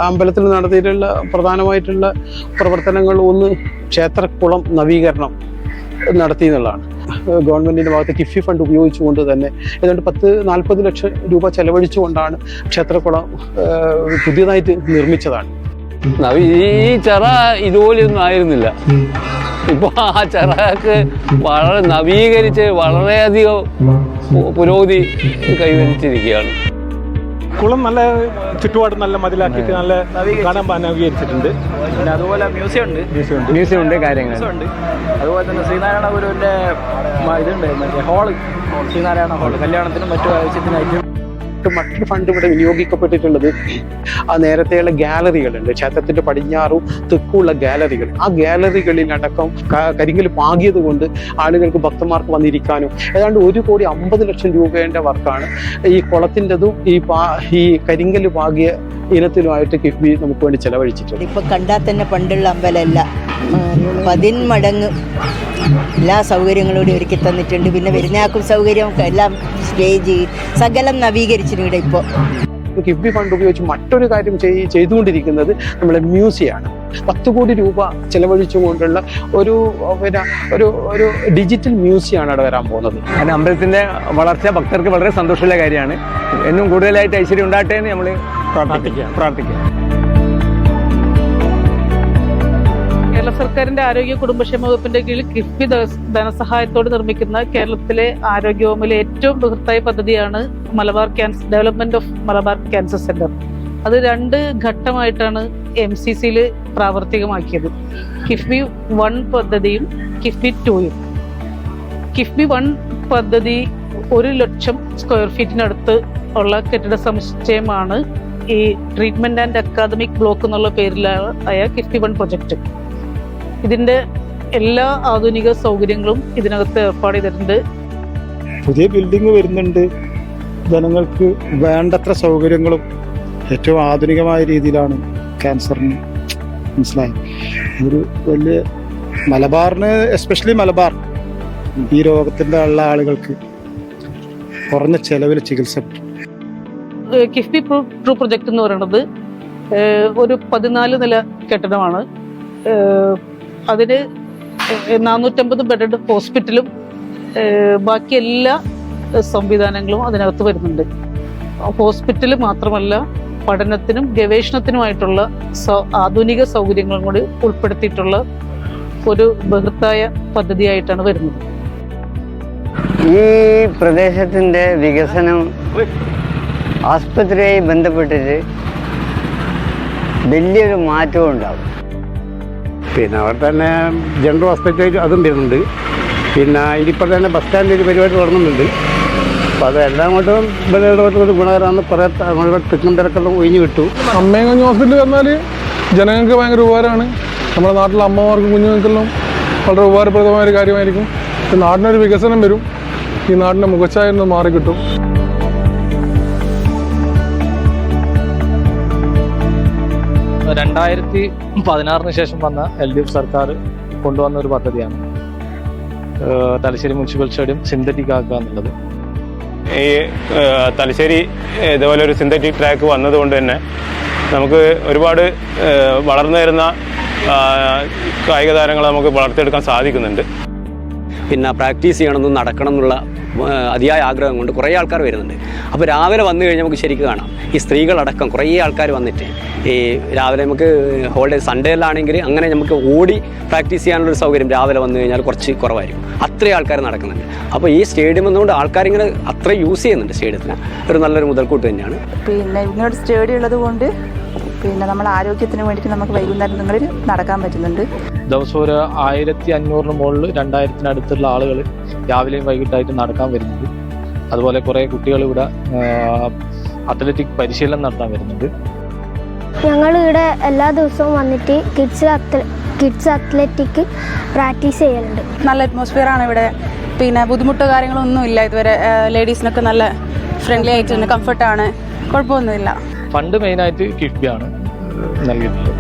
അമ്പലത്തിൽ നടത്തിയിട്ടുള്ള പ്രധാനമായിട്ടുള്ള പ്രവർത്തനങ്ങൾ ഒന്ന് ക്ഷേത്രക്കുളം നവീകരണം നടത്തി എന്നുള്ളതാണ്. ഗവൺമെന്റിന്റെ ഭാഗത്ത് കിഫ്ബി ഫണ്ട് ഉപയോഗിച്ചുകൊണ്ട് തന്നെ ഏതാണ്ട് 40 ലക്ഷം രൂപ ചെലവഴിച്ചുകൊണ്ടാണ് ക്ഷേത്രക്കുളം പുതിയതായിട്ട് നിർമ്മിച്ചതാണ്. ഈ ചിറ ഇതുപോലെയൊന്നും ആയിരുന്നില്ല. ഇപ്പൊ ആ ചിറക്ക് വളരെ നവീകരിച്ച് വളരെയധികം പുരോഗതി കൈവരിച്ചിരിക്കുകയാണ്. കുളം നല്ല ചുറ്റുപാട് നല്ല മതിലാക്കിയിട്ട് നല്ല കാണാൻ നവീകരിച്ചിട്ടുണ്ട്. പിന്നെ അതുപോലെ മ്യൂസിയം ഉണ്ട് കാര്യങ്ങളുണ്ട്. അതുപോലെ തന്നെ ശ്രീനാരായണ ഗുരുവിൻ്റെ ഇതുണ്ട്, മറ്റേ ഹാള്, ശ്രീനാരായണ ഹാള് കല്യാണത്തിനും മറ്റു ആവശ്യത്തിനായിട്ടും. മറ്റൊരു ഫണ്ട് ഇവിടെ വിനിയോഗിക്കപ്പെട്ടിട്ടുള്ളത് ആ നേരത്തെയുള്ള ഗാലറികളുണ്ട്, ക്ഷേത്രത്തിന്റെ പടിഞ്ഞാറും തെക്കുമുള്ള ഗാലറികൾ. ആ ഗാലറികളിലടക്കം കരിങ്കൽ പാകിയത് കൊണ്ട് ആളുകൾക്ക് ഭക്തന്മാർക്ക് വന്നിരിക്കാനും ഏതാണ്ട് 1,50 ലക്ഷം രൂപയുടെ വർക്കാണ് ഈ കുളത്തിൻ്റെതും ഈ കരിങ്കൽ പാകിയ ഇനത്തിലുമായിട്ട് കിഫ്ബി നമുക്ക് വേണ്ടി ചെലവഴിച്ചിട്ടുണ്ട്. ഇപ്പൊ കണ്ടാൽ തന്നെ പണ്ടുള്ള അമ്പലമല്ല, 10 മടങ്ങ് എല്ലാ സൗകര്യങ്ങളോടും ഒരുക്കി തന്നിട്ടുണ്ട്. പിന്നെ വരുന്നാക്കും സൗകര്യം എല്ലാം സ്റ്റേജ് സകലം നവീകരിച്ചിട്ടുണ്ട്. ഇവിടെ ഇപ്പോൾ കിഫ്ബി ഫണ്ട് ഉപയോഗിച്ച് മറ്റൊരു കാര്യം ചെയ്തുകൊണ്ടിരിക്കുന്നത് നമ്മളെ മ്യൂസിയമാണ്. 10 കോടി രൂപ ചെലവഴിച്ചുകൊണ്ടുള്ള ഒരു ഡിജിറ്റൽ മ്യൂസിയമാണ് അവിടെ വരാൻ പോകുന്നത്. കാരണം അമ്പലത്തിന്റെ വളർച്ച ഭക്തർക്ക് വളരെ സന്തോഷമുള്ള കാര്യമാണ്. എന്നും കൂടുതലായിട്ട് ഐശ്വര്യം ഉണ്ടാകട്ടെ എന്ന് നമ്മൾ പ്രാർത്ഥിക്കാം. കേരള സർക്കാരിന്റെ ആരോഗ്യ കുടുംബക്ഷേമ വകുപ്പിന്റെ കീഴിൽ കിഫ്ബി ധനസഹായത്തോട് നിർമ്മിക്കുന്ന കേരളത്തിലെ ആരോഗ്യവകുപ്പിലെ ഏറ്റവും ബൃഹത്തായ പദ്ധതിയാണ് development of Malabar cancer centre. അത് 2 ഘട്ടമായിട്ടാണ് MCC പ്രാവർത്തികമാക്കിയത്. കിഫ്ബി 1 പദ്ധതിയും കിഫ്ബി 2യും. കിഫ്ബി 1 പദ്ധതി 1 ലക്ഷം സ്ക്വയർ ഫീറ്റിനടുത്ത് ഉള്ള കെട്ടിട സമുച്ചയമാണ് ഈ ട്രീറ്റ്മെന്റ് ആൻഡ് അക്കാദമിക് ബ്ലോക്ക് എന്നുള്ള പേരിലായ കിഫ്ബി 1 പ്രൊജക്ട്. ഇതിന്റെ എല്ലാ ആധുനിക സൗകര്യങ്ങളും ഇതിനകത്ത് ഏർപ്പാട് ചെയ്തിട്ടുണ്ട്. പുതിയ ബിൽഡിംഗ് വരുന്നുണ്ട്. ജനങ്ങൾക്ക് വേണ്ടത്ര സൗകര്യങ്ങളും ഏറ്റവും ആധുനികമായ രീതിയിലാണ് ക്യാൻസറിന് മനസ്സിലായി. ഒരു വലിയ മലബാറിന്, എസ്പെഷ്യലി മലബാർ ഈ രോഗത്തിൻ്റെ ഉള്ള ആളുകൾക്ക് കുറഞ്ഞ ചെലവിൽ ചികിത്സ. കിഫ്ബി ട്രൂ പ്രൊജക്ട് എന്ന് പറയുന്നത് ഒരു 14 നില കെട്ടിടമാണ്. അതിന് 450 ബെഡഡ് ഹോസ്പിറ്റലും ബാക്കി എല്ലാ സംവിധാനങ്ങളും അതിനകത്ത് വരുന്നുണ്ട്. ഹോസ്പിറ്റൽ മാത്രമല്ല, പഠനത്തിനും ഗവേഷണത്തിനുമായിട്ടുള്ള ആധുനിക സൗകര്യങ്ങളും കൂടി ഉൾപ്പെടുത്തിയിട്ടുള്ള ഒരു ബൃഹത്തായ പദ്ധതിയായിട്ടാണ് വരുന്നത്. ഈ പ്രദേശത്തിൻ്റെ വികസനം ആസ്പത്രിയുമായി ബന്ധപ്പെട്ടിട്ട് വലിയൊരു മാറ്റവും ഉണ്ടാകും. പിന്നെ അവിടെ തന്നെ ജനറൽ ഹോസ്പിറ്റൽ അതും വരുന്നുണ്ട്. പിന്നെ ഇതിപ്പോൾ തന്നെ ബസ് സ്റ്റാൻഡിൽ ഒരു പരിപാടി തുടങ്ങുന്നുണ്ട്. അപ്പോൾ അതെല്ലാം കൊണ്ടും ഇവിടെ ഗുണകരമാണ്. കുറേ അങ്ങോട്ട് തിക്കും തിരക്കെല്ലാം ഒഴിഞ്ഞു കിട്ടും. അമ്മയും കുഞ്ഞു ഹോസ്പിറ്റലിൽ വന്നാൽ ജനങ്ങൾക്ക് ഭയങ്കര ഉപകാരമാണ്. നമ്മുടെ നാട്ടിലെ അമ്മമാർക്കും കുഞ്ഞുങ്ങൾക്കെല്ലാം വളരെ ഉപകാരപ്രദമായ ഒരു കാര്യമായിരിക്കും. നാടിനൊരു വികസനം വരും. ഈ നാടിൻ്റെ മുഖച്ഛായ മാറിക്കിട്ടും. 2016 ശേഷം വന്ന LDF സർക്കാർ കൊണ്ടുവന്ന ഒരു പദ്ധതിയാണ് തലശ്ശേരി മുനിസിപ്പൽ സ്റ്റേഡിയം സിന്തറ്റിക് ആക്കുക എന്നുള്ളത്. ഈ തലശ്ശേരി ഇതുപോലെ ഒരു സിന്തറ്റിക് ട്രാക്ക് വന്നതുകൊണ്ട് തന്നെ നമുക്ക് ഒരുപാട് വളർന്നു വരുന്ന കായിക താരങ്ങളെ നമുക്ക് വളർത്തിയെടുക്കാൻ സാധിക്കുന്നുണ്ട്. പിന്നെ പ്രാക്ടീസ് ചെയ്യണമെന്നും നടക്കണം എന്നുള്ള അതിയായ ആഗ്രഹം കൊണ്ട് കുറേ ആൾക്കാർ വരുന്നുണ്ട്. അപ്പോൾ രാവിലെ വന്നു കഴിഞ്ഞാൽ നമുക്ക് ശരിക്കും കാണാം ഈ സ്ത്രീകളടക്കം കുറേ ആൾക്കാർ വന്നിട്ട് ഈ രാവിലെ നമുക്ക് ഹോളിഡേ സൺഡേയിലാണെങ്കിൽ അങ്ങനെ നമുക്ക് ഓടി പ്രാക്ടീസ് ചെയ്യാനുള്ളൊരു സൗകര്യം രാവിലെ വന്നു കഴിഞ്ഞാൽ കുറച്ച് കുറവായിരിക്കും. അത്രയും ആൾക്കാർ നടക്കുന്നുണ്ട്. അപ്പോൾ ഈ സ്റ്റേഡിയം എന്നുകൊണ്ട് ആൾക്കാരിങ്ങനെ അത്ര യൂസ് ചെയ്യുന്നുണ്ട്. സ്റ്റേഡിയത്തിന് ഒരു നല്ലൊരു മുതൽക്കൂട്ട് തന്നെയാണ്. പിന്നെ ഇങ്ങനൊരു സ്റ്റേഡിയം ഉള്ളത് കൊണ്ട് പിന്നെ നമ്മുടെ ആരോഗ്യത്തിന് വേണ്ടിയിട്ട് നമുക്ക് വൈകുന്നേരങ്ങളിൽ നടക്കാൻ പറ്റുന്നുണ്ട്. ദിവസം ഒരു 1500 മുകളിൽ 2000-അടുത്തുള്ള ആളുകൾ രാവിലെയും വൈകിട്ടായിട്ട് നടക്കാൻ വരുന്നുണ്ട്. അതുപോലെ കുറേ കുട്ടികൾ ഇവിടെ അത്ലറ്റിക് പരിശീലനം നടത്താൻ വരുന്നുണ്ട്. ഞങ്ങൾ ഇവിടെ എല്ലാ ദിവസവും വന്നിട്ട് കിഡ്സ് അത്ലറ്റിക് പ്രാക്ടീസ് ചെയ്യലുണ്ട്. നല്ല അറ്റ്മോസ്ഫിയറാണ് ഇവിടെ. പിന്നെ ബുദ്ധിമുട്ടോ കാര്യങ്ങളൊന്നും ഇല്ല. ഇതുവരെ ലേഡീസിനൊക്കെ നല്ല ഫ്രണ്ട്ലി ആയിട്ട് കംഫർട്ടാണ്, കുഴപ്പമൊന്നുമില്ല. ഫണ്ട് മെയിനായിട്ട് കിഫ്ബിയാണ് നൽകിയിട്ടുള്ളത്.